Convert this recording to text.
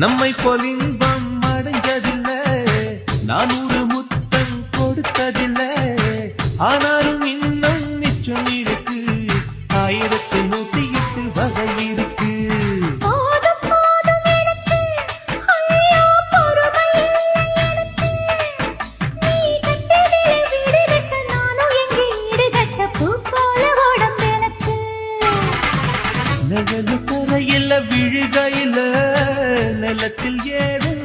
நம்மை போல் இன்பம் அடைஞ்சதில்லை, நான் ஒரு முத்தம் கொடுத்ததில்லை. ஆனாலும் இன்னும் மிச்சம் இருக்கு, 1108 வகை இருக்கு. நிழலு தரையில விழுகையில நிலத்தில் ஏதும்